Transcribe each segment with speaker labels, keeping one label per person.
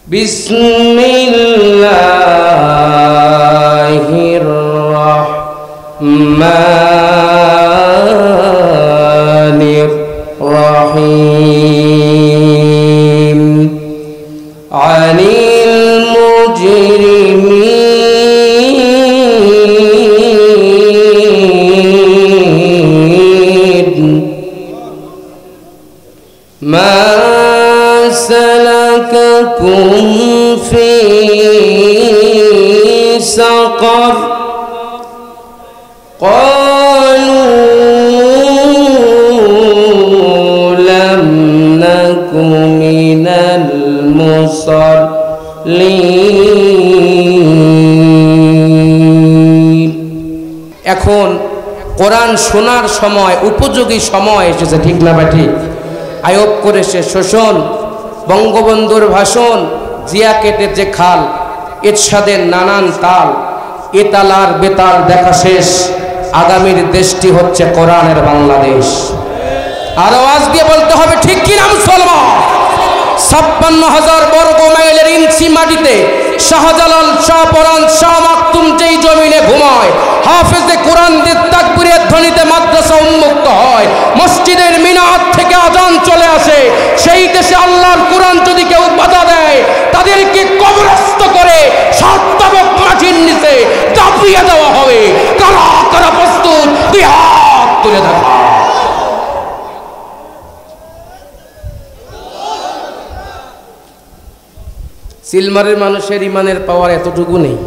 Speaker 1: বিসমিল্লাহির রহমানির রহিম আনিল মুজরিমিন মা سلككم في سقر قالوا لم نك من المصلين এখন কোরআন শোনার সময় উপযোগী সময় এসেছে, ঠিক না বা ঠিক? আয়ব করেছে শোষণ, বঙ্গবন্ধুর ভাষণ, জিয়া কেটেছে খাল, এরশাদের নানান তাল, এ তালার বেতাল দেখা শেষ, আগামীর দেশটি হচ্ছে কোরআনের বাংলাদেশ। আর আওয়াজ দিয়ে বলতে হবে ঠিক কি না মুসলমান? 56,000 বর্গ মাইলের ইঞ্চি মাটিতে শাহজালাল, শাহপরান, শাহ মাকতুম যেই জমিনে ঘুমায়, হাফেজে কোরআনদের তাকবীরের ধ্বনিতে মাদ্রাসা উন্মুক্ত হয়, মসজিদের মিনার থেকে আজান চলে আসে, সেই দেশে আল্লাহর কোরআন যদি কেউ বাধা দেয় তাদেরকে কবরস্থ করে সাতটাবক মাটির নিচে চাপিয়ে দেওয়া হবে। কারা কারা প্রস্তুত? দুই হাত তুলে দেখা। সিলমারের মানুষের ইমানের পাওয়ার এতটুকু নেই,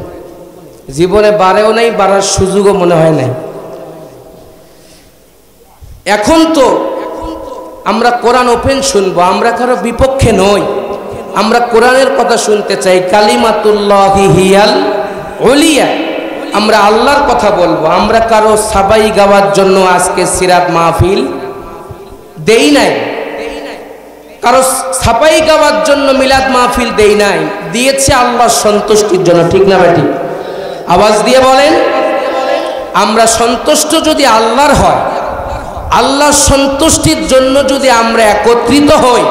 Speaker 1: জীবনে বাড়েও নাই, বাড়ার সুযোগও মনে হয় নাই। এখন তো আমরা কোরআন ওপেন শুনবো, আমরা কারো বিপক্ষে নই, আমরা কোরআনের কথা শুনতে চাই। কালিমাতুল্লাহি হিয়াল উলিয়া, আমরা আল্লাহর কথা বলবো। আমরা কারো সাবাই গাওয়ার জন্য আজকে সিরাত মাহফিল দেই নাই, কারো ছাপাই গাওয়ার জন্য মিলাদ মাহফিল দেই নাই, দিয়েছে আল্লাহর সন্তুষ্টির জন্য, ঠিক না বেটি? আওয়াজ দিয়ে বলেন, আমরা সন্তুষ্ট যদি আল্লাহর হয়, আল্লাহর সন্তুষ্টির জন্য যদি আমরা একত্রিত হই,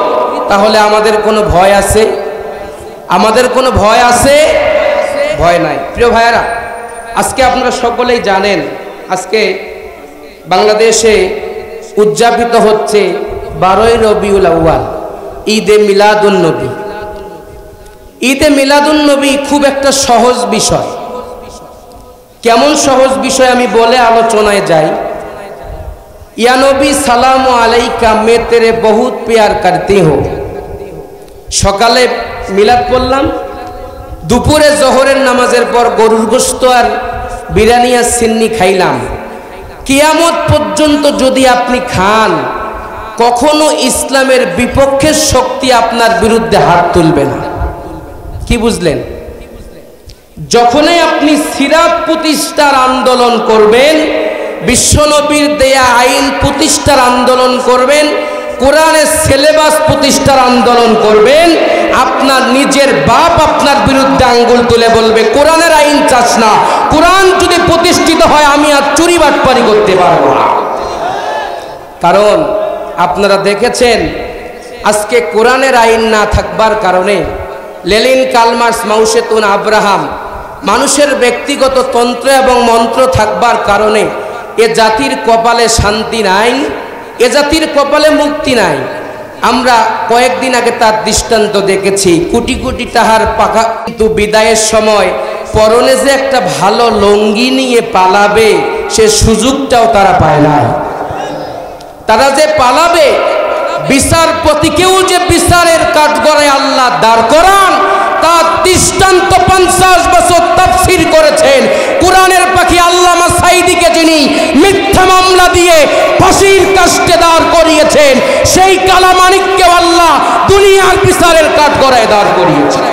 Speaker 1: তাহলে আমাদের কোনো ভয় আছে? আমাদের কোনো ভয় আছে? ভয় নাই। প্রিয় ভাইয়েরা, আজকে আপনারা সকলেই জানেন, আজকে বাংলাদেশে উদযাপিত হচ্ছে 12ই রবিউল আউয়াল, ঈদে মিলাদুন নবী। ঈদে মিলাদুন নবী খুব একটা সহজ বিষয়। কেমন সহজ বিষয় আমি বলে আলোচনায় যাই। ইয়া নবী সালাম আলাইকা, মে তেরে বহুত প্যার করতে হো। সকালে মিলাদ পড়লাম, দুপুরে জোহরের নামাজের পর গরুর গোশত আর বিরিয়ানি আর সিন্নি খাইলাম। কিয়ামত পর্যন্ত যদি আপনি খান, কখনো ইসলামের বিপক্ষের শক্তি আপনার বিরুদ্ধে হাত তুলবে না। কি বুঝলেন? যখনই আপনি সিরাত প্রতিষ্ঠার আন্দোলন করবেন, বিশ্বনবীর দেয়া আইন প্রতিষ্ঠার আন্দোলন করবেন, কোরআনের সিলেবাস প্রতিষ্ঠার আন্দোলন করবেন, আপনার নিজের বাপ আপনার বিরুদ্ধে আঙ্গুল তুলে বলবে কোরআনের আইন চাস না, কোরআন যদি প্রতিষ্ঠিত হয় আমি আর চুরি বাটপারি করতে পারবো না। কারণ আপনারা দেখেছেন, আজকে কোরআনের আইন না থাকবার কারণে লেনিন, কার্ল মার্কস, মাও সেতুং, আব্রাহাম, মানুষের ব্যক্তিগত তন্ত্র এবং মন্ত্র থাকবার কারণে এ জাতির কপালে শান্তি নাই, এ জাতির কপালে মুক্তি নাই। আমরা কয়েকদিন আগে তার দৃষ্টান্ত দেখেছি। কোটি কোটি টাকার পাকা, কিন্তু বিদায়ের সময় পরনে যে একটা ভালো লুঙ্গি নিয়ে পালাবে, সে সুযোগটাও তারা পায় না। তারা যে পালাবে, বিচারপতিকেও যে বিচারের কাঠগড়ায় আল্লাহ দাঁড় করান, তার দৃষ্টান্ত 50 বছর তাফসীর করেছেন কোরআনের পাখি আল্লামা সাঈদীকে, যিনি মিথ্যা মামলা দিয়ে ফাঁসির কাস্টে দাঁড় করিয়েছেন, সেই কালামানিককে আল্লাহ দুনিয়ার বিচারের কাঠগড়ায় দাঁড় করিয়েছেন।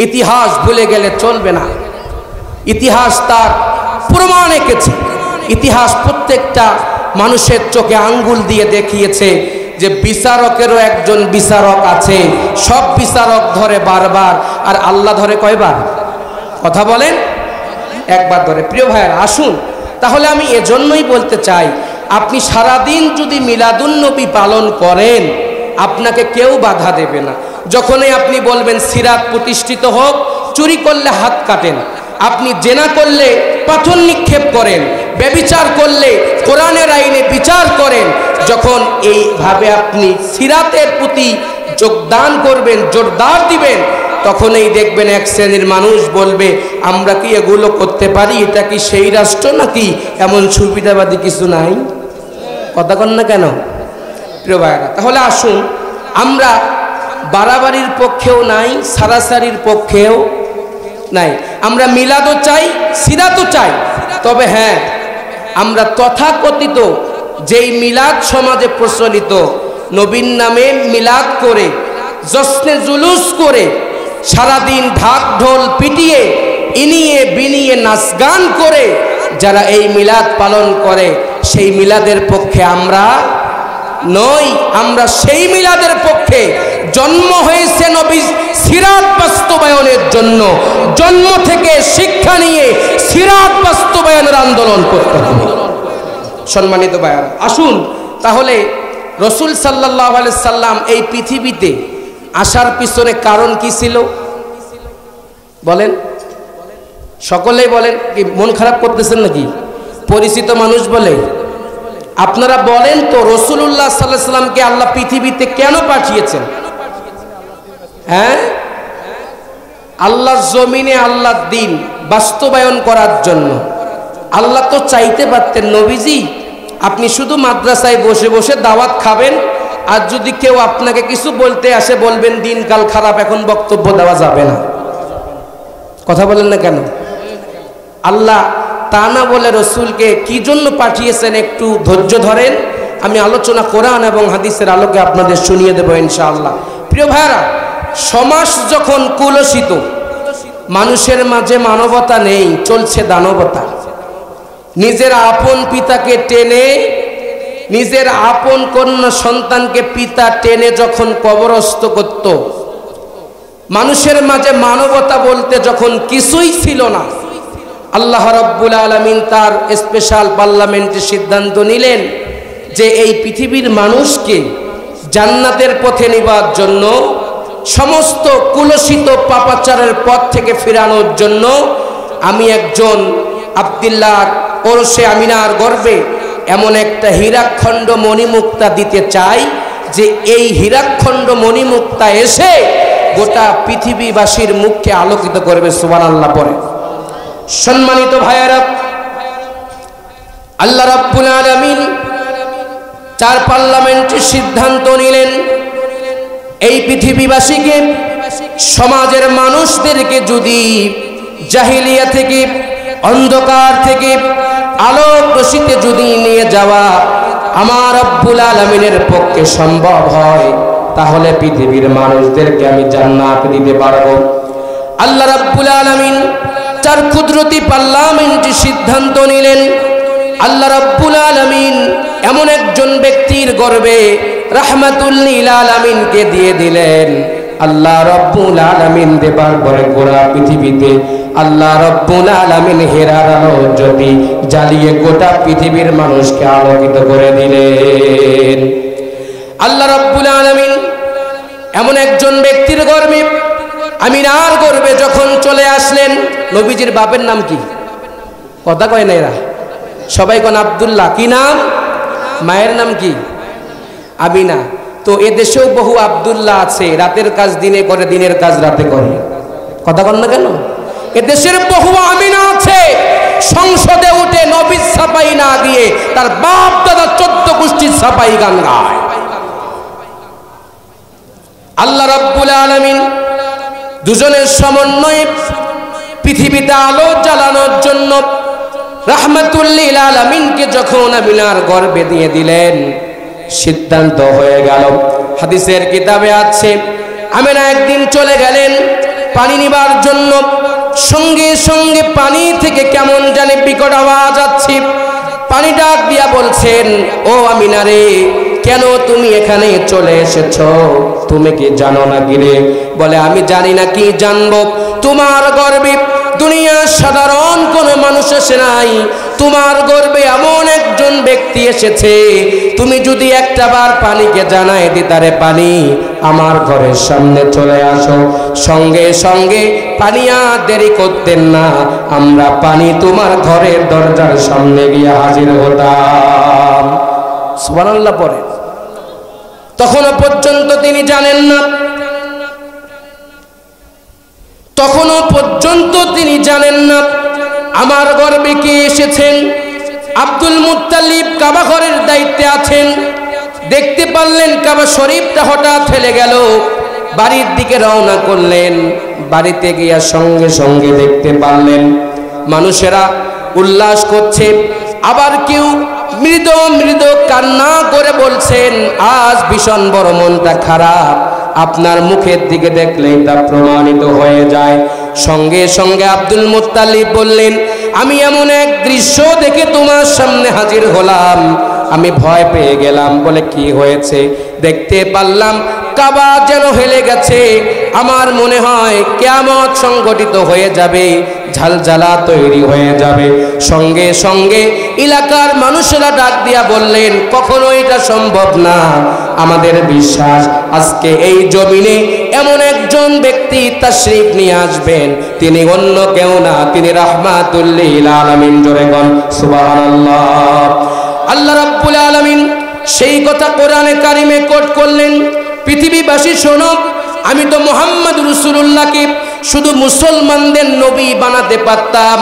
Speaker 1: ইতিহাস ভুলে গেলে চলবে না, ইতিহাস তার প্রমাণ এঁকেছে। ইতিহাস প্রত্যেকটা মানুষের চোখে আঙ্গুল দিয়ে দেখিয়েছে যে বিচারকেরও একজন বিচারক আছে। সব বিচারক ধরে বারবার, আর আল্লাহ ধরে কয়বার? কথা বলেন, একবার ধরে। প্রিয় ভাইয়েরা, আসুন তাহলে আমি এজন্যই বলতে চাই, আপনি সারাদিন যদি মিলাদুন নবী পালন করেন, আপনাকে কেউ বাধা দেবে না। যখনই আপনি বলবেন সিরাত প্রতিষ্ঠিত হোক, চুরি করলে হাত কাটেন, আপনি জেনা করলে পাথর নিক্ষেপ করেন, ব্যভিচার করলে কোরআনের আইনে বিচার করেন, যখন এইভাবে আপনি সিরাতের প্রতি যোগদান করবেন, জোরদার দিবেন, তখনই দেখবেন এক শ্রেণীর মানুষ বলবে আমরা কি এগুলো করতে পারি? এটা কি সেই রাষ্ট্র নাকি এমন সুবিধাবাদী কিছু নাই? কথা কন না কেন প্রিয় ভাইরা? তাহলে আসুন, আমরা বাড়াবাড়ির পক্ষেও নাই, সারাসারির পক্ষেও নাই। আমরা মিলাদও চাই, সিরাতও চাই। তবে হ্যাঁ, আমরা তথাকথিত যেই মিলাদ সমাজে প্রচলিত, নবীর নামে মিলাদ করে, জশ্নে জুলুস করে, সারাদিন ঢাক ঢোল পিটিয়ে, ইনিয়ে বিনিয়ে নাচ গান করে যারা এই মিলাদ পালন করে, সেই মিলাদের পক্ষে আমরা নই। আমরা সেই মিলাদের পক্ষে, জন্ম হয়েছে নবী সিরাত বাস্তবায়নের জন্য, জন্ম থেকে শিক্ষা নিয়ে সিরাত বাস্তবায়নের আন্দোলন করতে হবে। সম্মানিত ভাইরা, আসুন তাহলে রসুল সাল্লাল্লাহু আলাইহি সাল্লাম এই পৃথিবীতে আসার পিছনে কারণ কি ছিল বলেন? সকলেই বলেন। কি মন খারাপ করতেছেন নাকি? পরিচিত মানুষ বলে আপনারা বলেন তো, রাসূলুল্লাহ সাল্লাল্লাহু আলাইহি সাল্লামকে আল্লাহ পৃথিবীতে কেন পাঠিয়েছেন? হ্যাঁ, আল্লাহর জমিনে আল্লাহর দ্বীন বাস্তবায়ন করার জন্য। আল্লাহ তো চাইতে পারতেন নবীজি আপনি শুধু মাদ্রাসায় বসে বসে দাওয়াত খাবেন, আর যদি কেউ আপনাকে কিছু বলতে আসে বলবেন দিনকাল খারাপ, এখন বক্তব্য দেওয়া যাবে না। কথা বলেন না কেন? আল্লাহ তা না বলে রসুলকে কি জন্য পাঠিয়েছেন একটু ধৈর্য ধরেন, আমি আলোচনা কোরআন এবং হাদিসের আলোকে আপনাদের শুনিয়ে দেব ইনশাআল্লাহ। প্রিয় ভাইরা, সমাজ যখন কুলসিত, মানুষের মাঝে মানবতা নেই, চলছে দানবতা। নিজের আপন পিতাকে টেনে, নিজের আপন কন্যা সন্তানকে পিতা টেনে যখন কবরস্থ করত, মানুষের মাঝে মানবতা বলতে যখন কিছুই ছিল না, আল্লাহ রাব্বুল আলামিন তার স্পেশাল পার্লামেন্টে সিদ্ধান্ত নিলেন যে এই পৃথিবীর মানুষকে জান্নাতের পথে নেবার জন্য, সমস্ত কুলসিত পাপাচারের পথ থেকে ফেরানোর জন্য আমি একজন আব্দুল্লাহর ওরসে আমিনার গর্ভে এমন একটা হীরাখণ্ড মণিমুক্তা দিতে চাই যে এই হীরাখণ্ড মণিমুক্তা এসে গোটা পৃথিবীবাসীর মুখকে আলোকিত করবে। সুবহানাল্লাহ পড়ে। সম্মানিত ভাইয়েরা, আল্লাহ রাব্বুল আলামিন চার পার্লামেন্টে সিদ্ধান্ত নিলেন এই পৃথিবীবাসীকে, সমাজের মানুষদেরকে যদি জাহিলিয়া থেকে, অন্ধকার থেকে আলোক রশিতে যদি নিয়ে যাওয়া আমার রব্বুল আলামিনের পক্ষে সম্ভব হয়, তাহলে পৃথিবীর মানুষদেরকে আমি জান্নাত দিতে পারবো। আল্লাহ রাব্বুল আলামিন চার কুদরতি পার্লামেন্টে সিদ্ধান্ত নিলেন। আল্লাহ রাব্বুল আলামিন এমন একজন ব্যক্তির গর্ভে রাহমাতুল লিল আলামিনকে দিয়ে দিলেন। আল্লাহ রাব্বুল আলামিন দেবার পরে গোটা পৃথিবীতে আল্লাহ রাব্বুল আলামিন হেরার আলো জ্যোতি জ্বালিয়ে গোটা পৃথিবীর মানুষকে আলোকিত করে দিলেন। আল্লাহ রাব্বুল আলামিন এমন একজন ব্যক্তির গর্ভে, আমিনার গর্ভে যখন চলে আসলেন, নবীজির বাপের নাম কি? কথা কয় না এরা, সবাই কোন আব্দুল্লাহ। কি নাম? মায়ের নাম কি? আমিনা। তো এদেশেও বহু আব্দুল্লাহ আছে, রাতের কাজ দিনে করে, দিনের কাজ রাতে করে। কথা কন না কেন? এদেশের বহু আমিনা আছে, সংসদে উঠে নবীর ছাপাই না দিয়ে তার বাপ দাদা 14 গোষ্ঠীর ছাপাই গান গায়। আল্লাহ রাব্বুল আলামিন দুজনের সমন্বয়ে পৃথিবীতে আলো জ্বালানোর জন্য রাহমাতুল লিল আলামিনকে যখন আমিনার গর্ভে দিয়ে দিলেন, সিদ্ধান্ত হয়ে গেল। হাদিসের কিতাবে আছে, আমিনা একদিন চলে গেলেন পানি নিবার জন্য। সঙ্গে সঙ্গে পানি থেকে কেমন জানি বিকট আওয়াজ আসছে। পানি ডাক দিয়া বলছেন, ও আমিনা রে, কেন তুমি এখানে চলে এসেছো? তুমি কি জানো না কি রে? বলে, আমি জানি না, কি জানবো? তোমার গর্ভে দুনিয়ার সাধারণ কোনো মানুষ আসে নাই, তোমার গর্বে এমন একজন ব্যক্তি এসেছে, তুমি যদি একটা বার পানিকে জানায় দিতারে পানি আমার ঘরের সামনে চলে আসো, সঙ্গে সঙ্গে পানি আর দেরি করতেন না, আমরা পানি তোমার ঘরের দরজার সামনে গিয়ে হাজির হতাম। সুবহানাল্লাহ পড়ে। তখনও পর্যন্ত তিনি জানেন না, তখনও পর্যন্ত তিনি জানেন না আমার গর্বে কে এসেছেন। আব্দুল মুত্তালিব কাবা ঘরের দায়িত্বে আছেন, দেখতে পারলেন কাবা শরীফটা হঠাৎ ফেলে গেল, বাড়ির দিকে রওনা করলেন। বাড়িতে গিয়া সঙ্গে সঙ্গে দেখতে পারলেন মানুষেরা উল্লাস করছে, আবার কেউ মৃদু মৃদু কান্না করে বলছেন আজ ভীষণ বড় মনটা খারাপ। আপনার মুখের দিকে দেখলেই তা প্রমাণিত হয়ে যায়। সঙ্গে সঙ্গে আব্দুল মুত্তালিব বললেন, আমি এমন এক দৃশ্য দেখে তোমার সামনে হাজির হলাম, আমি ভয় পেয়ে গেলাম। বলে কি হয়েছে? দেখতে পারলাম কাবা যেন হেলে গেছে, আমার মনে হয় কিয়ামত সংঘটিত হয়ে যাবে, ঝালঝালা তৈরি হয়ে যাবে। সঙ্গে সঙ্গে এলাকার মানুষেরা ডাক দিয়া বললেন, কখনো এটা সম্ভব না, আমাদের বিশ্বাস আজকে এই জমিনে এমন একজন ব্যক্তি তাশরীফ নিয়ে আসবেন, তিনি অন্য কেউ না, তিনি রাহমাতুল লিল আলামিন। জোরে গণ সুবহানাল্লাহ। আল্লাহ রাব্বুল আলামিন সেই কথা কোরআনে কারিমে কোট করলেন, পৃথিবীবাসী শোনো, আমি তো মুহাম্মদ রাসূলুল্লাহকে শুধু মুসলমানদের নবী বানাতে পারতাম,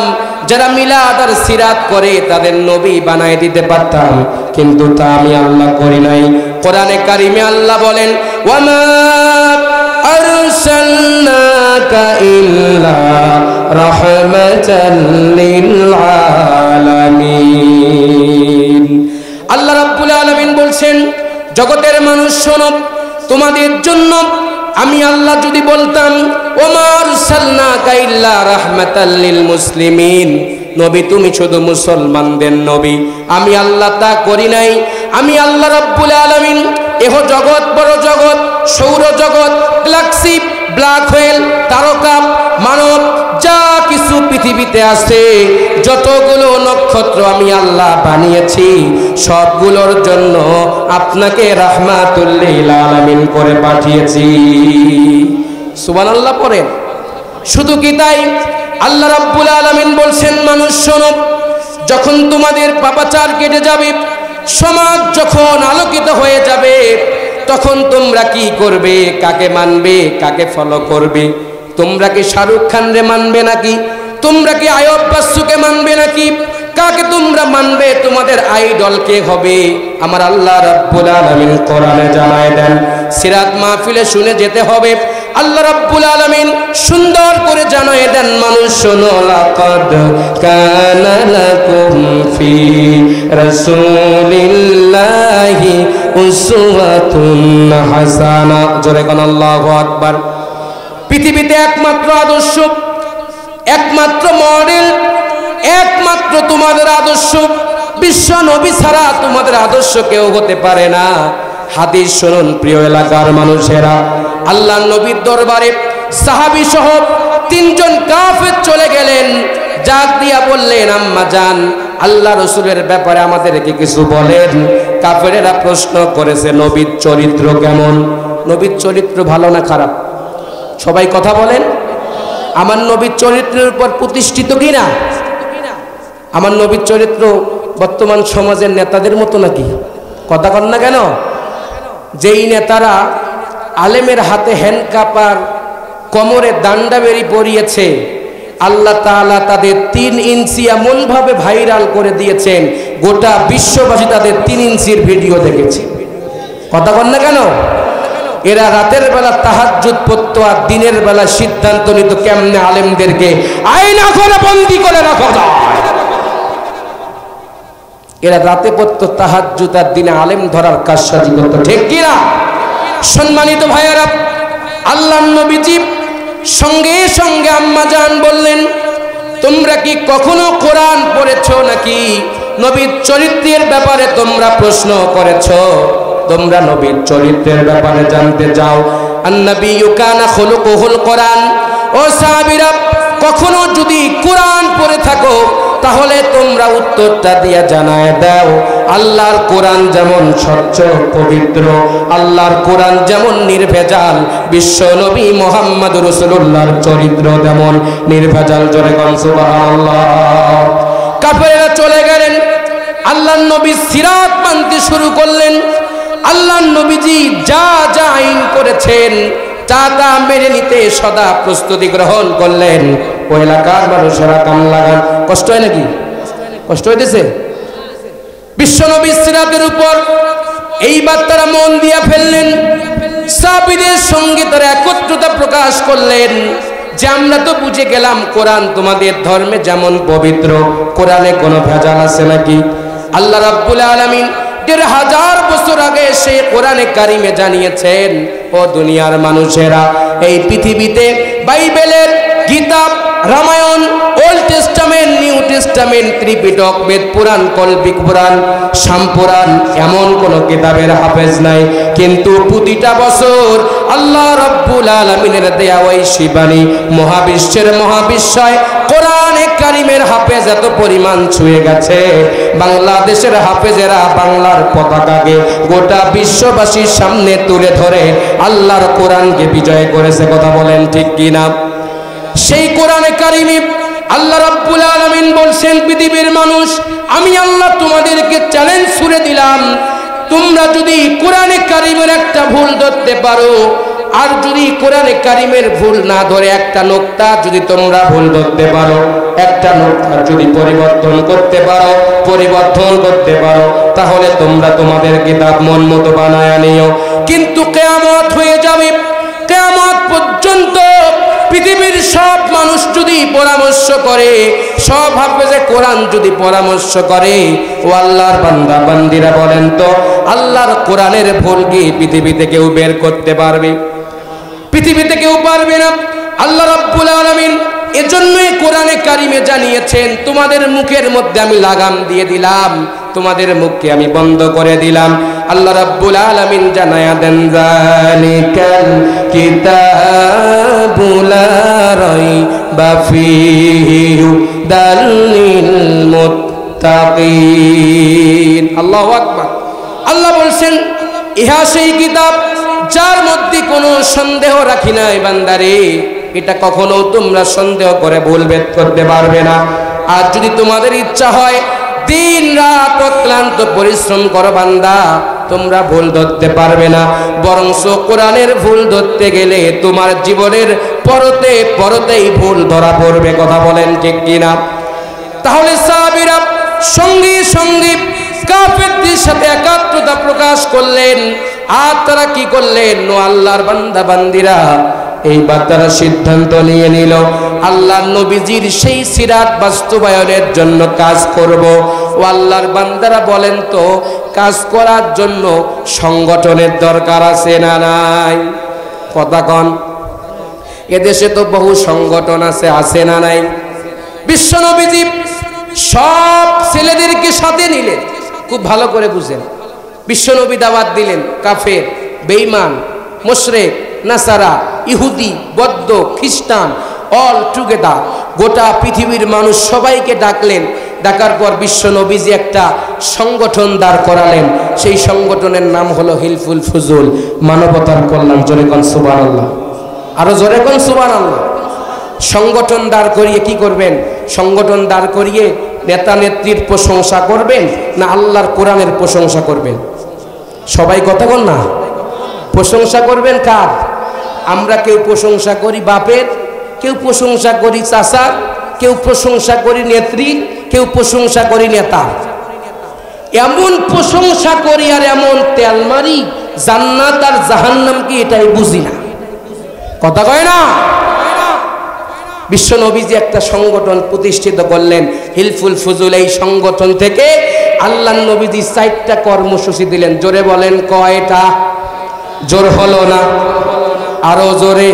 Speaker 1: যারা মিলাদ আর সিরাত করে তাদের নবী বানায় দিতে পারতাম, কিন্তু তা আমি আল্লাহ করি নাই। কোরআনে কারিমে আল্লাহ বলেন, ওয়ামা আরসালনাকা ইল্লা রাহমাতাল লিল আলামিন। আল্লাহ রাব্বুল আলামিন বলছেন, জগতের মানুষ শোনো, তোমাদের জন্য আমি আল্লাহ যদি বলতাম ওমা আরসালনাকা ইল্লা রাহমাতাল লিল মুসলিমিন, নবী তুমি শুধু মুসলমানদের নবী, আমি আল্লাহ তা করি নাই। আমি আল্লাহ রাব্বুল আলামিন এহ জগৎ, বড় জগৎ, সৌর জগৎ, গ্যালাক্সি, ব্ল্যাক হোয়েল, তারকা, মানব, যা কিছু পৃথিবীতে আছে, যতগুলো নক্ষত্র আমি আল্লাহ বানিয়েছি, সবগুলোর জন্য আপনাকে রাহমাতুল লিল আলামিন করে পাঠিয়েছি। সুবহানাল্লাহ পড়েন। শুধু কি তাই, আল্লাহ রাব্বুল আলামিন বলছেন, মানুষ শোনো, যখন তোমাদের পাপাচার কেটে যাবে, সমাজ যখন আলোকিত হয়ে যাবে, তখন তোমরা কি করবে? কাকে মানবে, কাকে ফলো করবে? তোমরা কি শাহরুখ খান রে মানবে নাকি? তোমরা কি আয়ব বাচ্চুকে মানবে নাকি? কাকে তোমরা মানবে? তোমাদের আইডল কে হবে? আমার আল্লাহ রাব্বুল আলামিন কোরআনে জানায় দেন, সিরাত মাহফিলে শুনে যেতে হবে। আল্লাহ রাব্বুল আলামিন সুন্দর করে জানায় দেন, মানুষ শোনো, লাকাদ কানা লাকুম ফি রাসূলিল্লাহি উসওয়াতুন হাসানা। জোরে কোন আল্লাহু আকবার। পৃথিবীতে একমাত্র আদর্শ, একমাত্র মডেল, একমাত্র তোমাদের আদর্শ, বিশ্ব নবী ছাড়া তোমাদের আদর্শ কেউ হতে পারে না। হাদিস শুনুন প্রিয় এলাকার মানুষেরা, আল্লাহ নবীর দরবারে সাহাবী সহ তিনজন কাফের চলে গেলেন, জাত দিয়া বললেন, আম্মা জান, আল্লাহ রসুলের ব্যাপারে আমাদেরকে কিছু বলেন। কাফেরেরা প্রশ্ন করেছে, নবীর চরিত্র কেমন? নবীর চরিত্র ভালো না খারাপ? সবাই কথা বলেন। আমার নবীর চরিত্রের উপর প্রতিষ্ঠিত কিনা? আমার নবীর চরিত্র বর্তমান সমাজের নেতাদের মতো নাকি? কথা কন না কেন? যেই নেতারা আলেমের হাতে হ্যান্ডকাপ আর কোমরে দান্ডা বেরি পরিয়েছে, আল্লাহ তাআলা তাদের 3 ইঞ্চি এমন ভাবে ভাইরাল করে দিয়েছেন, গোটা বিশ্ববাসী তাদের 3 ইঞ্চির ভিডিও দেখেছে। কথা বল না কেন? এরা রাতের বেলা তাহাজ্জুদ পড়তো আর দিনের বেলা সিদ্ধান্ত নিত কেমনে আলেমদেরকে আয়না করে বন্দী করে রাখা যায়। এরা রাতে পড়তো তাহাজ্জুদ আর দিনে আলেম ধরার কারসাজি করতো, ঠিক কিনা? সম্মানিত ভাইয়েরা, আল্লাহর নবীজি সঙ্গে সঙ্গে আম্মা জান বললেন, তোমরা কি কখনো কোরআন পড়েছো নাকি? নবীর চরিত্রের ব্যাপারে তোমরা প্রশ্ন করেছো, তোমরা নবীর চরিত্রের ব্যাপারে জানতে চাও। আন-নাবিয়্যু কানা খুলুকুহুল কোরআন। ও সাহাবীরা, কখনো যদি কোরআন পড়ে থাকো তাহলে তোমরা উত্তরটা দিয়ে জানায় দাও, আল্লাহর কোরআন যেমন স্বচ্ছ পবিত্র, আল্লাহর কোরআন যেমন নির্ভেজাল, বিশ্ব নবী মুহাম্মদ রাসূলুল্লাহর চরিত্র যেমন নির্ভেজাল। জোরে কোন সুবহানাল্লাহ। কাফেররা চলে গেলেন, আল্লাহর নবী সিরাত মানতে শুরু করলেন। আল্লাহর নবীজি যা যা আইন করেছেন তা তা মেনে নিতে সদা প্রস্তুতি গ্রহণ করলেন। ওই এলাকার মানুষেরা কান লাগান, কষ্ট হয় নাকি? কষ্ট হইতেছে? বিশ্বনবী সিরাতের উপর এইবার তারা মন দিয়া ফেললেন। সাহাবীদের সঙ্গে তারা একত্রতা প্রকাশ করলেন যে আমরা তো বুঝে গেলাম কোরআন তোমাদের ধর্মে যেমন পবিত্র, কোরআনে কোনো ভেজাল আছে নাকি? আল্লাহ রাব্বুল আলামিন ১৫০০ বছর আগে সেই কোরআনে কারিমে জানিয়েছেন, ও দুনিয়ার মানুষেরা, এই পৃথিবীতে বাইবেলের কিতাব, Ramayana, old testament, new testament, Tripitaka, Veda Purana, কল্পিক পুরাণ, শামপুরাণ, এমন কোন কিতাবের হাফেজ নাই। কিন্তু প্রতিটা বছর আল্লাহ রাব্বুল আলামিনের দেয়া ওই শিবানী মহাবিশ্বের মহাবিশ্বয় কোরআনে কারিমের হাফেজ এত পরিমাণ ছুঁয়ে গেছে, বাংলাদেশের হাফেজেরা বাংলার পতাকাকে গোটা বিশ্ববাসীর সামনে তুলে ধরে আল্লাহর কোরআনকে বিজয় করেছে। কথা বলেন ঠিক কিনা? সেই কোরআনে কারিমে আল্লাহ রাব্বুল আলামিন বলছেন, পৃথিবীর মানুষ, আমি আল্লাহ তোমাদেরকে চ্যালেঞ্জ ছুড়ে দিলাম, তোমরা যদি কোরআনে কারিমের একটা ভুল ধরতে পারো, আর যদি কোরআনে কারিমের ভুল না ধরে একটা নোক্তা যদি তোমরা ভুল ধরতে পারো, একটা নোক্তা যদি পরিবর্তন করতে পারো, তাহলে তোমরা তোমাদের কিতাব মন মতো বানায় নিও। কিন্তু কিয়ামত হয়ে যাবে, কিয়ামত পর্যন্ত পৃথিবীর সব মানুষ যদি পরামর্শ করে, সব হাফেজে কোরআন যদি পরামর্শ করে, ও আল্লাহর বান্দা বান্দিরা বলেন তো, আল্লাহর কোরআনের ভুল কি পৃথিবীতে কেউ বের করতে পারবে? পৃথিবীতে কেউ পারবে না। আল্লাহ রাব্বুল আলামিন এজন্যই কোরআনে কারিমে জানিয়েছেন, তোমাদের মুখের মধ্যে আমি লাগাম দিয়ে দিলাম, তোমাদের মুখকে আমি বন্ধ করে দিলাম। আল্লাহ রাব্বুল আলামিন জানায়া দেন, যালিকাল কিতাবু লা রাইবা ফীহি হুদাল লিল মুত্তাকিন। আল্লাহু আকবার। আল্লাহ বলছেন, ইহা সেই কিতাব যার মধ্যে কোনো সন্দেহ রাখি নাই বান্দারে, এটা কখনো তোমরা সন্দেহ করে ভুল ভেদ করতে পারবে না। আর যদি তোমাদের ইচ্ছা হয় দিন রাত অক্লান্ত পরিশ্রম করো বান্দা, তোমরা ভুল ধরতে পারবে না। বরং কোরআনের ভুল ধরতে গেলে তোমার জীবনের পরতেই ভুল ধরা পড়বে। কথা বলেন ঠিক কিনা? তাহলে সাহাবীরা সঙ্গে সঙ্গে কাফেরদের সাথে একাত্মতা প্রকাশ করলেন। আর তারা কি করলেন? ও আল্লাহর বান্দা বান্দিরা, এইবার তারা সিদ্ধান্ত নিয়ে নিল, আল্লাহর নবীজির সেই সিরাত বাস্তবায়নের জন্য কাজ করব। ও আল্লাহর বান্দারা বলেন তো, কাজ করার জন্য সংগঠনের দরকার আছে না নাই? কথা কন। এদেশে তো বহু সংগঠন আছে না নাই? বিশ্ব নবীজি সব ছেলেদেরকে সাথে নিলেন, খুব ভালো করে বুঝেন। বিশ্বনবী দাওয়াত দিলেন, কাফের, বেঈমান, মুশরিক, নাসারা, ইহুদি, বৌদ্ধ, খ্রিস্টান, অল টুগেদার গোটা পৃথিবীর মানুষ সবাইকে ডাকলেন। ডাকার পর বিশ্বনবীজি একটা সংগঠন দাঁড় করালেন। সেই সংগঠনের নাম হলো হিলফুল ফুজুল, মানবতার কল্যাণ। জোরে কোন সুবহানাল্লাহ, আরো জোরে কোন সুবহানাল্লাহ। সংগঠন দাঁড় করিয়ে কি করবেন? সংগঠন দাঁড় করিয়ে নেতা নেত্রীর প্রশংসা করবেন না আল্লাহর কোরআনের প্রশংসা করবেন? সবাই কথা বল না। প্রশংসা করবেন কার? আমরা কেউ প্রশংসা করি বাপের, কেউ প্রশংসা করি চাচার, কেউ প্রশংসা করি নেত্রীর, কেউ প্রশংসা করি নেতা। এমন প্রশংসা করি আর এমন তেল মারি, জান্নাত আর জাহান্নাম কি এটাই বুঝি না। কথা কয় না? বিশ্ব নবীজি একটা সংগঠন প্রতিষ্ঠিত করলেন, হিলফুল ফুজুল। এই সংগঠন থেকে আল্লাহর নবীজি 4টা কর্মসূচি দিলেন। জোরে বলেন কয়টা? জোর হলো না, আরো জোরে।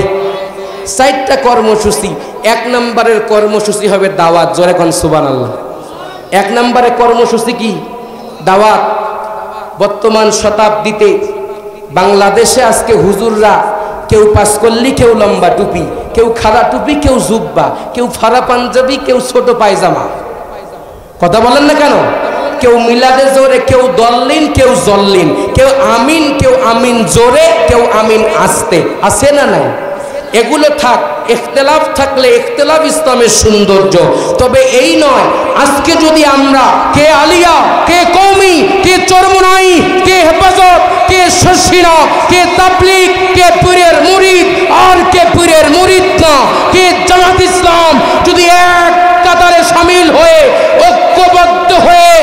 Speaker 1: 4টা কর্মসূচি। 1 নম্বরের কর্মসূচি হবে দাওয়াত। জোরে কোন সুবহানাল্লাহ। 1 নম্বরের কর্মসূচি কি? দাওয়াত। বর্তমান শতাব্দীতে বাংলাদেশে আজকে হুজুররা কেউ পাঁচকল্লি, কেউ লম্বা টুপি, কেউ খাড়া টুপি, কেউ জুব্বা, কেউ ফাড়া পাঞ্জাবি, কেউ ছোট পায়জামা। কথা বলেন না কেন? কেউ মিলাদে জোরে, কেউ দল্লিন, কেউ জল্লিন, কেউ আমিন জোরে, কেউ আমিন আস্তে, আছে না নাই? এগুলো থাক, ইখতিলাফ থাকলে ইখতিলাফ ইসলামের সৌন্দর্য। তবে এই নয়, আজকে যদি আমরা কে আলিয়া, কে কওমি, কে চরমনাই, কে হেফাজত, কে শর্ষিনা, কে তাবলীগ, কে পীরের মুরিদ আর কে পীরের মুরিদ না, কে জামাত ইসলাম, যদি এক কাতারে শামিল হয়ে ঐক্যবদ্ধ হয়ে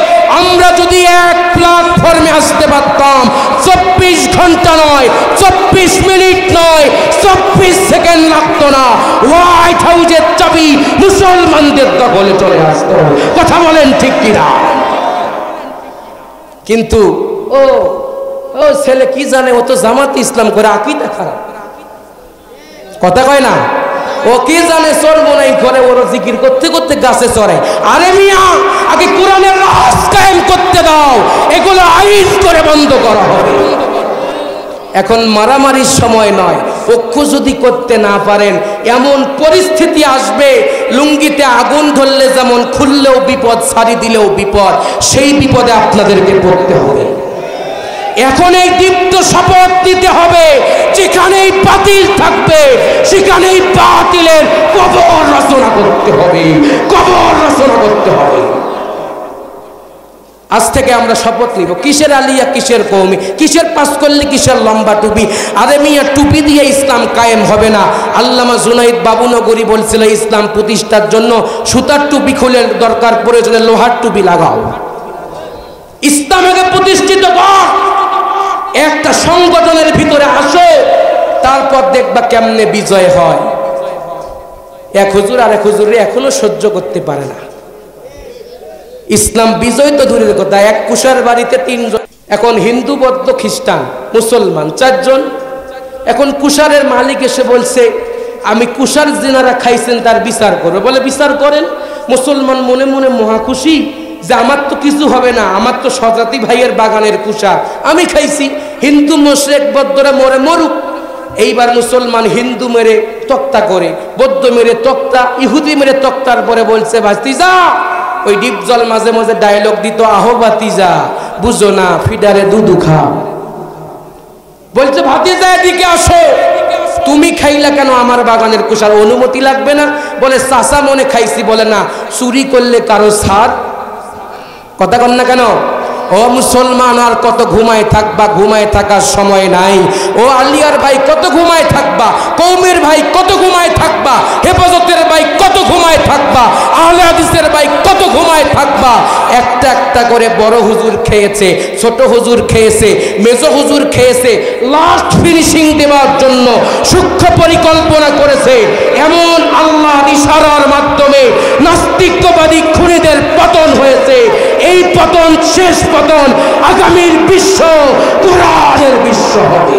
Speaker 1: আমরা যদি এক প্ল্যাটফর্মে আসতে পারতাম, 24 ঘন্টা নয়, 24 মিনিট নয়, 24 সেকেন্ড লাগতো না, হোয়াইট হাউসের চাবি মুসলমানদের দখলে চলে আসতো। কথা বলেন ঠিক কিনা? কিন্তু ও ছেলে কি জানে, ও তো জামাত ইসলাম করে, আকীদা খারাপ, কথা কয় না? ও কি জানে চলবো নাই করে, ওর জিকির করতে করতে গাছে চড়ে। আরে মিয়া, আগে কোরআনের রাজ কায়েম করতে দাও, এগুলো আইন করে বন্ধ করা হবে। এখন মারামারির সময় নয়। ঐক্য যদি করতে না পারেন, এমন পরিস্থিতি আসবে, লুঙ্গিতে আগুন ধরলে যেমন খুললেও বিপদ, ছাড়ি দিলেও বিপদ, সেই বিপদে আপনাদেরকে পড়তে হবে। এখন এই দীপ্ত শপথ নিতে হবে, যেখানেই বাতিল থাকবে সেখানেই বাতিলের কবর রচনা করতে হবে, কবর রচনা করতে হবে। আজ থেকে আমরা শপথ নিব, কিসের আলিয়া, কিসের কওমি, কিসের পাস করলে, কিসের লম্বা টুপি। আরে মিয়া, টুপি দিয়ে ইসলাম কায়েম হবে না। আল্লামা জুনাইদ বাবুনগরী বলছিল, ইসলাম প্রতিষ্ঠার জন্য সুতার টুপি খুলে দরকার প্রয়োজনে লোহার টুপি লাগাও। ইসলামকে প্রতিষ্ঠিত কর, একটা সংগঠনের ভিতরে আসো, তারপর দেখবা কেমনে বিজয় হয়। এক হুজুর আর এক হুজুরে এখনো সহ্য করতে পারে না। ইসলাম বিজয় তো দূরের কথা, এক কুষার বাড়িতে 3 জন, এখন হিন্দু, বৌদ্ধ, খ্রিস্টান, মুসলমান 4 জন। এখন কুষারের মালিক এসে বলছে, আমি কুষার যিনারা খাইছেন তার বিচার করবো। বলে বিচার করেন। মুসলমান মনে মনে মহা খুশি যে আমার তো কিছু হবে না, আমার তো স্বজাতি ভাইয়ের বাগানের কুষার, আমি খাইছি। হিন্দু মুশরিক বৌদ্ধরা মরে মরুক। এইবার মুসলমান হিন্দু মেরে তক্তা করে, বৌদ্ধ মেরে তক্তা, ইহুদি মেরে তক্তার পরে বলছে, ভাতিজা, ওই ডিপজল মাঝে মাঝে ডায়লগ দিত, আহো ভাতিজা, বুঝো না ফিডারে দুধু খাও। বলছে, ভাতিজা এদিকে আসো, তুমি খাইলা কেন আমার বাগানের কুষার, অনুমতি লাগবে না? বলে, চাচা মনে খাইছি। বলে, না, চুরি করলে কারো ছাড়। কথা কন না কেন? ও মুসলমান, আর কত ঘুমায় থাকবা? ঘুমায় থাকার সময় নাই। ও আলিয়ার ভাই, কত ঘুমায় থাকবা? কওমের ভাই, কত ঘুমায় থাকবা? হেফাজতের ভাই, কত ঘুমায় থাকবা? আহলে হাদিসের ভাই, কত ঘুমায় থাকবা? একটা একটা করে বড় হুজুর খেয়েছে, ছোট হুজুর খেয়েছে, মেজো হুজুর খেয়েছে, লাস্ট ফিনিশিং দেওয়ার জন্য সূক্ষ্ম পরিকল্পনা করেছে। এমন আল্লাহর ইশারার মাধ্যমে নাস্তিকবাদী খুনিদের পতন হয়েছে। এই পতন শেষ পতন, আগামীর বিশ্ব কোরআনের বিশ্ব হবে।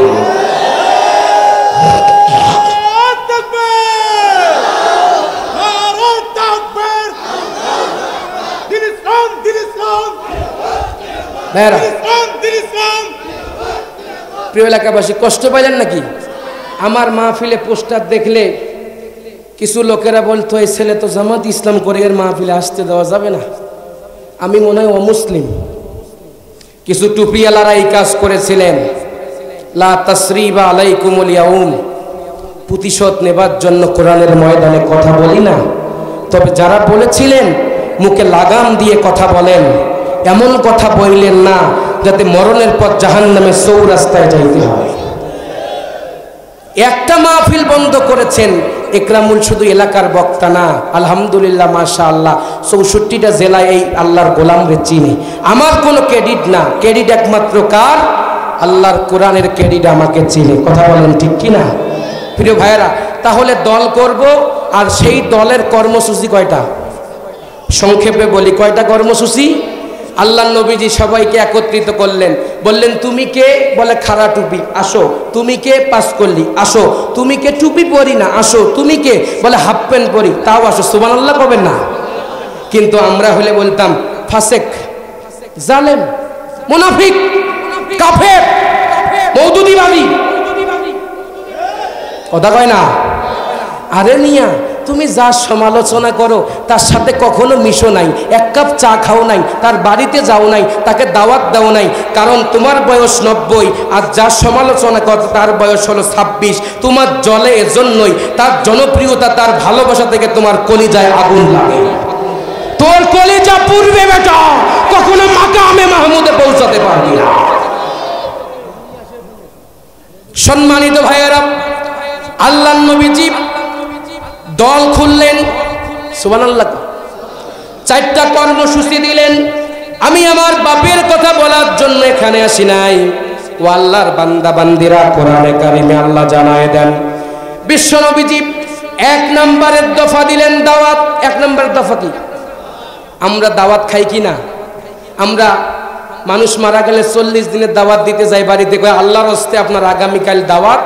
Speaker 1: প্রিয় এলাকাবাসী, কষ্ট পাইলেন নাকি? আমার মাহফিলে পোস্টার দেখলে কিছু লোকেরা বলতো, এই ছেলে তো জামাত ইসলাম করে, এর মাহফিলে আসতে দেওয়া যাবে না। আমি মনে হয় অমুসলিম। কিছু টুপিওয়ালারা এই কাজ করেছিলেন। লা তাসরিবা আলাইকুমুল ইয়াউম, প্রতিশোধ নেবার জন্য কোরআনের ময়দানে কথা বলি না। তবে যারা বলেছিলেন, মুখে লাগাম দিয়ে কথা বলেন, এমন কথা বললেন না যাতে মরণের পর জাহান্নামে চৌরাস্তায় যাইতে হয়। একটা মাহফিল বন্ধ করেছেন। একরামুল শুধু এলাকার বক্তা না, আলহামদুলিল্লাহ, মাশাআল্লাহ, 64টা জেলায় এই আল্লাহর গোলামরে চিনে। আমার কোনো ক্রেডিট না, ক্রেডিট একমাত্র কার? আল্লাহর কোরআনের ক্রেডিট আমাকে চিনে। কথা বলেন ঠিক কিনা? প্রিয় ভাইয়েরা, তাহলে দল করব, আর সেই দলের কর্মসূচি কয়টা? সংক্ষেপে বলি, কয়টা কর্মসূচি? আল্লাহ নবীজি সবাইকে একত্রিত করলেন, বললেন, তুমি কে? বলে, খাড়া টুপি, আসো। তুমি কে? পাস করলি, আসো। তুমি কে? টুপি পরি না, আসো। তুমি কে? বলে, হাফ প্যান্ট পরি, তাও আসো। সুবহানাল্লাহ কবেন না? কিন্তু আমরা হলে বলতাম, ফাসেক, জালেম, মুনাফিক, কাফের, মওদুদিবাদী। কথা কয় না? আরে মিয়া, তুমি যার সমালোচনা করো তার সাথে কখনো মিশো নাই, এক কাপ চা খাও নাই, তার বাড়িতে যাও নাই, তাকে দাওয়াত দাও নাই, কারণ তোমার বয়স 90 আর যার সমালোচনা করো তার বয়স হলো 26। তোমার জলে এজন্যই তার জনপ্রিয়তা, তার ভালোবাসা থেকে তোমার কলিজায় আগুন লাগে। তোর কলিজা পূর্বে বেটা, কখনো মাকামে মাহমুদে পৌঁছাতে পারবি না। সম্মানিত ভাইয়েরা, আল্লাহর নবীজি দল খুললেন, সুবহানাল্লাহ, 4টা কর্মসূচি দিলেন। আমি আমার বাপের কথা বলার জন্য এখানে আসি নাই। ও আল্লাহর বান্দা বান্দিরা, কোরআনে কারিমে আল্লাহ জানায় দেন, বিশ্ব নবীজি 1 নম্বরের দফা দিলেন দাওয়াত। 1 নম্বরের দফা কি? আমরা দাওয়াত খাই কি না? আমরা মানুষ মারা গেলে 40 দিনের দাওয়াত দিতে যাই বাড়িতে, কয় আল্লাহর হস্তে আপনার আগামীকাল দাওয়াত,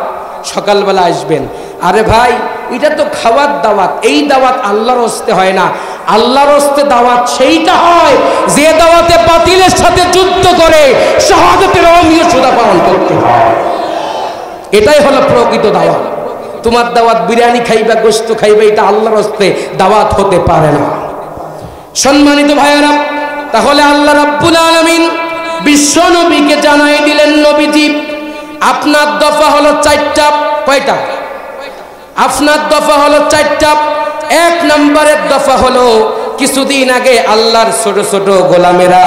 Speaker 1: সকালবেলা আসবেন। আরে ভাই, এটা তো খাওয়ার দাওয়াত, এই দাওয়াত আল্লাহর হস্তে হয় না। আল্লাহর হস্তে দাওয়াত সেইটা হয় যে দাওয়াতে বাতিলের সাথে যুদ্ধ করে শাহাদাতের অমীয় সুদা পালন করতে হয়। এটাই হলো প্রকৃত দাওয়াত। তোমার দাওয়াত বিরিয়ানি খাইবা, গোশত খাইবা, এটা আল্লাহর হস্তে দাওয়াত হতে পারে না। সম্মানিত ভাইয়েরা, তাহলে আল্লাহ রাব্বুল আলামিন বিশ্ব নবীকে জানাই দিলেন, নবীজি আপনার দফা হলো 4টা। কয়টা? আপনার দফা হলো 4টা। 1 নম্বরের দফা হলো, কিছুদিন আগে আল্লাহর ছোট ছোট গোলামেরা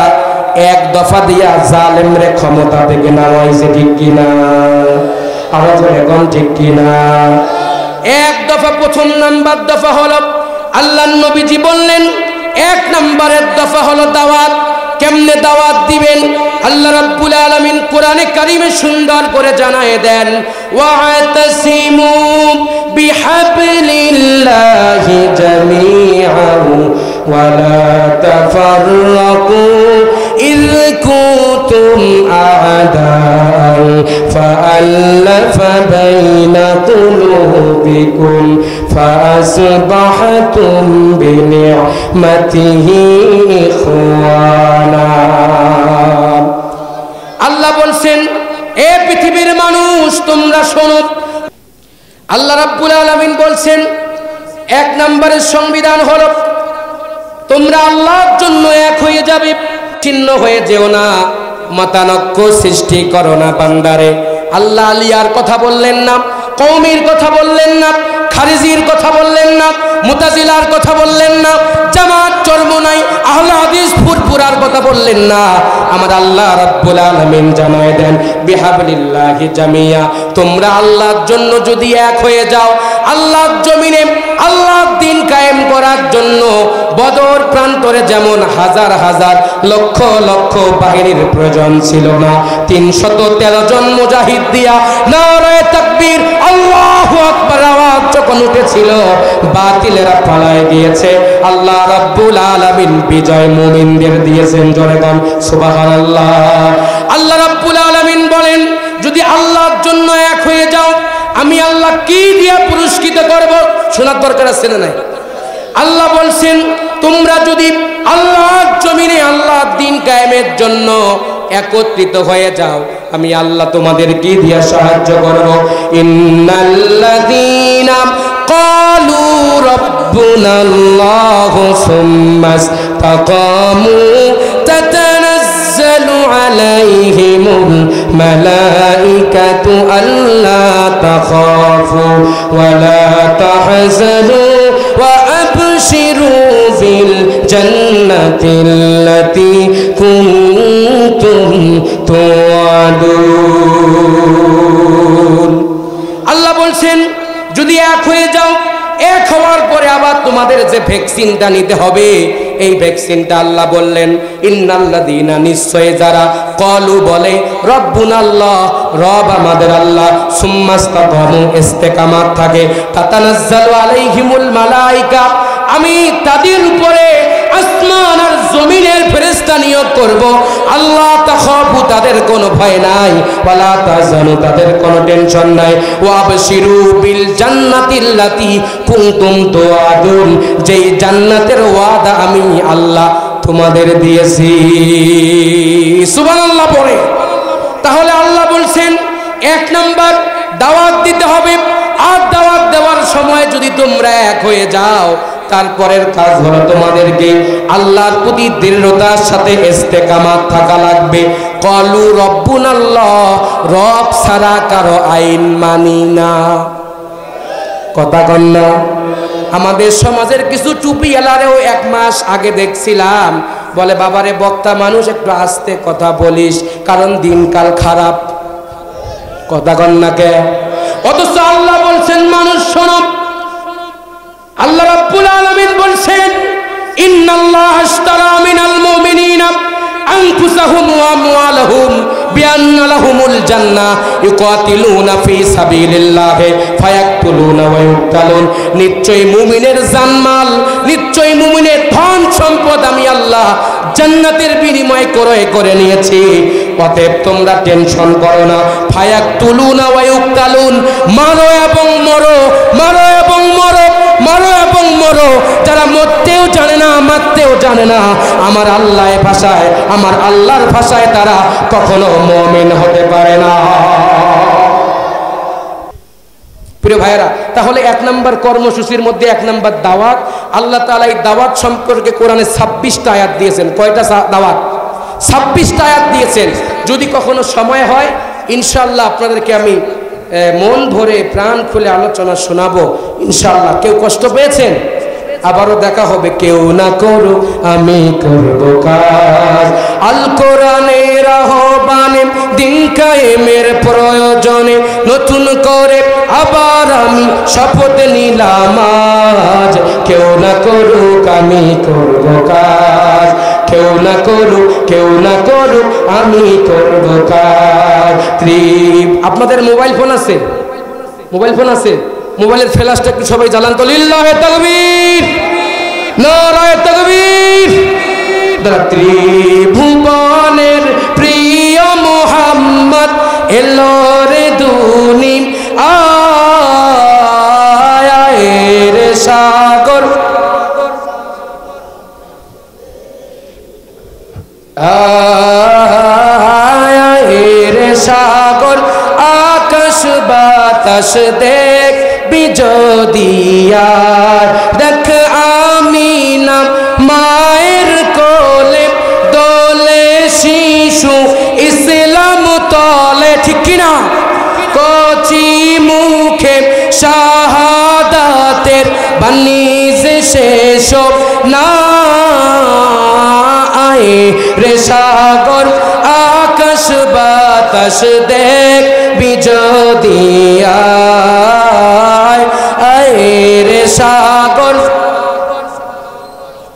Speaker 1: 1 দফা দিয়া জালেমরে ক্ষমতা থেকে নামাইছে, ঠিক কিনা? আওয়াজ এখন ঠিক কিনা? 1 দফা। 1 নম্বর দফা হলো, আল্লাহর নবীজি বললেন 1 নম্বরের দফা হলো দাওয়াত। কেমনে দাওয়াত দিবেন? আল্লাহ রাব্বুল আলামিন কোরআনে কারিমে সুন্দর করে জানায় দেন, ওয়াতাসিমু বিহাবলিল্লাহি জামিআন ওয়া লা তাফাররাকু ইয কুনতুম আ'দাআন ফাআল্লাফা বাইনা কুলুবিকুম ফাআসবাহতুম বিনি'মাতিহি ইখওয়ানা। আল্লাহ বলছেন, এ পৃথিবীর মানুষ তোমরা শোনো। আল্লাহ রাব্বুল আলামিন বলছেন, 1 নম্বরের সংবিধান হলো তোমরা আল্লাহর জন্য এক হয়ে যাবে, ছিন্ন হয়ে যেও না, মতানৈক্য সৃষ্টি করো না বান্দারে। আল্লাহ আলিয়ার কথা বললেন না, কওমির কথা বললেন না, খারিজির কথা বললেন না, মুতাজিলার কথা বললেন না, জামাত চরমনাই আহলে হাদিস ফুরফুরার কথা বললেন না। আমার আল্লাহ রাব্বুল আলামিন জানায় দেন, বিহাবলিল্লাহি জামিয়া, তোমরা আল্লাহর জন্য যদি এক হয়ে যাও, আল্লাহর জমিনে আল্লাহর দ্বীন কায়েম করার জন্য বদর প্রান্তরে যেমন হাজার হাজার লক্ষ লক্ষ বাহিনীর প্রয়োজন ছিল না, 313 জন মুজাহিদ দিয়া নারায়ে তাকবীর আল্লাহু আকবার আওয়াজ যখন উঠেছিল, বাতিলেরা পালায় গিয়েছে। আল্লাহ রাব্বুল আলামিন বিজয় মুমিনদের দিয়েছেন। জোরে গান সুবহানাল্লাহ। আল্লাহ রাব্বুল আলামিন বলেন, যদি আল্লাহর জন্য এক হয়ে যাও, আমি আল্লাহ কি দিয়া পুরস্কৃত করব? শোনার দরকার আছে না নাই? আল্লাহ বলছেন, তোমরা যদি আল্লাহর জমিনে আল্লাহর দ্বীন কায়েমের জন্য একত্রিত হয়ে যাও, আমি আল্লাহ তোমাদের কি দিয়া সাহায্য করব? ইন্নাল্লাযীনা ক্বালু রাব্বুনাল্লাহু সুম্মা ইসতাকামু তাতানাজ্জালু আলাইহিমুল মালাইকাতু আল্লা তাখাফু ওয়া লা তাহজানু ওয়া আবশিরু বিল জান্নাতিল্লাতী কুনতুম তুআদুন। আল্লাহ বলছেন, যদি এক হয়ে যাও, এক হওয়ার পরে আবার তোমাদের যে ভ্যাকসিনটা নিতে হবে, এই ভ্যাকসিনটা আল্লাহ বললেন, ইন্নাল্লাযীনা, নিশ্চয় যারা ক্বালু বলে রব্বুনাল্লাহ, রব আমাদের আল্লাহ, সুম্মাস্তাকামু, ইস্তেকামাত থাকে, তাতানাজ্জালু আলাইহিমুল মালাইকা, আমি তাদের উপরে আসমান আর জমিনের ফেরেশতা নিয়োগ করব। আল্লাহ তাখাফু, তাদের কোনো ভয় নাই, ওয়ালা তাহজানু, তাদের কোনো টেনশন নাই, ওয়া আবশিরু বিল জান্নাতিল্লাতী কুনতুম তুআদুন, যেই জান্নাতের ওয়াদা আমি আল্লাহ তোমাদের দিয়েছি। সুবহানাল্লাহ পড়ে। তাহলে আল্লাহ বলছেন, 1 নাম্বার দাওয়াত দিতে হবে। আর দাওয়াত দেওয়ার সময় যদি তোমরা এক হয়ে যাও, তারপরের কাজ হলো তোমাদেরকে আল্লাহর প্রতি দৃঢ়তার সাথে ইস্তেকামাত থাকা লাগবে। কলু রব্বুনাল্লাহ, রব ছাড়া কারো আইন মানি না। কথা কন না? আমাদের সমাজের কিছু টুপি এলারেও 1 মাস আগে দেখছিলাম, বলে বাবারে বক্তা মানুষ, একটু আস্তে কথা বলিস, কারণ দিনকাল খারাপ। কথা কন না কে? অথচ আল্লাহ বলছেন মানুষ শোনো, আল্লাহ রাব্বুল আলামিন বলছেন ইন্নাল্লাহা আশতারা মিনাল মুমিনিনা আনফুসাহুম ওয়া আমওয়ালাহুম বিআন্না লাহুমুল জান্নাহ ইউকাতিলুনা ফি সাবিলিল্লাহি ফায়াকতুলুনা ওয়া ইউকতালুন। নিশ্চয়ই মুমিনের জানমাল, নিশ্চয়ই মুমিনের ধন সম্পদ আমি আল্লাহ জান্নাতের বিনিময়ে ক্রয় করে নিয়েছি। অতএব তোমরা টেনশন করো না। ফায়াকতুলুনা ওয়া ইউকতালুন, মারো এবং মরো, মারো এবং মরো, মারো এবং মরো। যারা মরতেও জানে না, মারতেও জানে না, আমার আল্লাহর ভাষায়, আমার আল্লাহর ভাষায় তারা কখনো মুমিন হতে পারে না। প্রিয় ভাইয়েরা, তাহলে 1 নম্বর কর্মসূচির মধ্যে 1 নম্বর দাওয়াত। আল্লাহ তাআলা এই দাওয়াত সম্পর্কে কোরআনে 26টা আয়াত দিয়েছেন। কয়টা দাওয়াত? 26টা আয়াত দিয়েছেন। যদি কখনো সময় হয় ইনশাআল্লাহ আপনাদেরকে আমি মন ভরে প্রাণ খুলে আলোচনা শোনাবো ইনশাআল্লাহ। কেউ কষ্ট পেয়েছেন? আবারও দেখা হবে। কেউ না করো আমি করব কাজ, আল কোরআনের আহ্বানে দিন কায়েমের প্রয়োজনে নতুন করে আবার আমি শপথ নিলাম আজ। কেউ না করুক আমি করব কাজ, কেউ না করুক, কেউ না করুক আমি করব কাজ। আপনাদের মোবাইল ফোন আছে? মোবাইল ফোন আছে? মোবাইলের ফ্ল্যাশটা একটু সবাই জ্বালান তো। লিল্লাহে তাকবীর, নারায়ে তাকবীর। ত্রিভুবনের প্রিয় মুহাম্মদ এলো রে দুনিয়ার সাগর, রে সাগর আকাশ বাতাস দেখ বিজদিয়ার। দেখ আমিনা মায়ের কোলে দোলে শিশু ইসলাম তলে, ঠিক কিনা? কচি মুখে শাহাদাতের বাণী যে শেষ না রে সাগর আকাশ বাতাস দেখ বিজদিয়া।